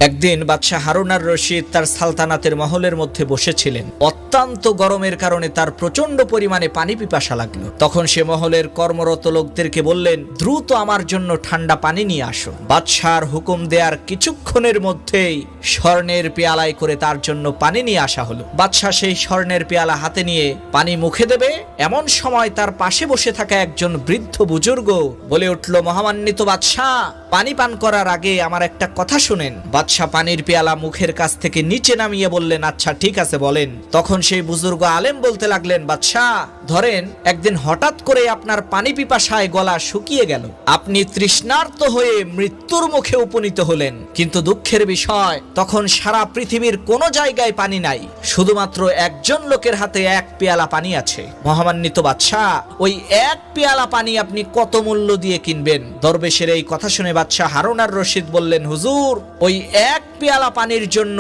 একদিন বাদশাহ হারুন আর রশিদ তার সালতানাতের মহলের মধ্যে বসেছিলেন। অত্যন্ত গরমের কারণে তার প্রচন্ড পরিমাণে পানি পিপাসা লাগলো। তখন সে মহলের কর্মরত লোকদেরকে বললেন, দ্রুত আমার জন্য ঠান্ডা পানি নিয়ে আসো। বাদশাহর হুকুম দেওয়ার কিছুক্ষণের মধ্যেই স্বর্ণের পেয়ালায় করে তার জন্য পানি নিয়ে আসা হলো। বাদশাহ সেই স্বর্ণের পেয়ালা হাতে নিয়ে পানি মুখে দেবে, এমন সময় তার পাশে বসে থাকা একজন বৃদ্ধ বুজুর্গ বলে উঠল, মহামান্বিত বাদশাহ, পানি পান করার আগে আমার একটা কথা শুনেন। বাদশাহ পানির পেয়ালা মুখের কাছ থেকে নিচে নামিয়ে বললেন, আচ্ছা ঠিক আছে বলেন। তখন সেই বুজুর্গ আলেম বলতে লাগলেন, বাদশাহ ধরেন একদিন হঠাৎ করে আপনার পানি পিপাসায় গলা শুকিয়ে গেল, আপনি তৃষ্ণার্ত হয়ে মৃত্যুর মুখে উপনীত হলেন, কিন্তু দুঃখের বিষয় তখন সারা পৃথিবীর কোনো জায়গায় পানি নাই, শুধুমাত্র একজন লোকের হাতে এক পেয়ালা পানি আছে। মহামান্বিত বাদশাহ, ওই এক পেয়ালা পানি আপনি কত মূল্য দিয়ে কিনবেন? দরবেশের এই কথা শুনে বাদশাহ হারুন আর রশিদ বললেন, হুজুর ওই এক পেয়ালা পানির জন্য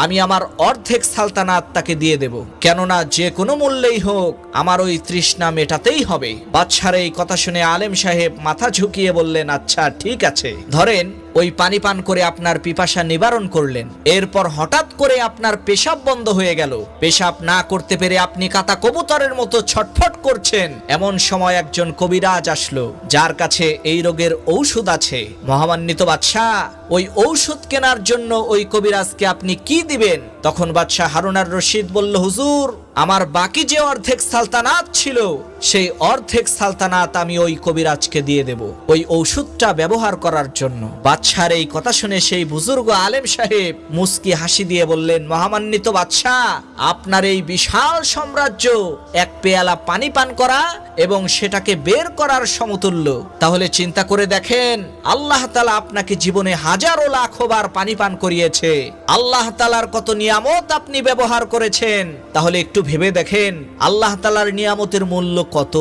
আমি আমার অর্ধেক সালতানাত তাকে দিয়ে দেব, কেননা যে কোনো মূল্যেই হোক আমার ওই তৃষ্ণা মেটাতেই হবে। বাদশার এই কথা শুনে আলেম সাহেব মাথা ঝুঁকিয়ে বললেন, আচ্ছা ঠিক আছে, ধরেন ওই পানি পান করে আপনার পিপাসা নিবারণ করলেন, এরপর হঠাৎ করে আপনার পেশাব বন্ধ হয়ে গেল, পেশাব না করতে পেরে আপনি কাতা কবুতরের মতো ছটফট করছেন। এমন সময় একজন কবিরাজ আসলো, যার কাছে এই রোগের ঔষধ আছে। মহামান্বিত বাদশাহ, ওই ঔষধ কেনার জন্য ওই কবিরাজকে আপনি কি দিবেন? তখন বাদশাহ হারুন আর রশিদ বলল, হুজুর আমার বাকি যে অর্ধেক সালতানাত ছিল, সেই অর্ধেক সালতানাত আমি ওই কবিরাজকে দিয়ে দেব ওই ঔষধটা ব্যবহার করার জন্য। বাদশার এই কথা শুনে সেই বুজুর্গ আলেম সাহেব মুস্কি হাসি দিয়ে বললেন, মহামান্বিত বাদশাহ, আপনার এই বিশাল সাম্রাজ্য এক পেয়ালা পানি পান করা এবং সেটাকে বের করার সমতুল্য। তাহলে চিন্তা করে দেখেন, আল্লাহ তাআলা আপনাকে জীবনে হাজারো লাখো বার পানি পান করিয়েছে, আল্লাহ তাআলার কত নিয়ামত আপনি ব্যবহার করেছেন। তাহলে একটু ভেবে দেখেন আল্লাহ তাআলার নিয়ামতের মূল্য কত।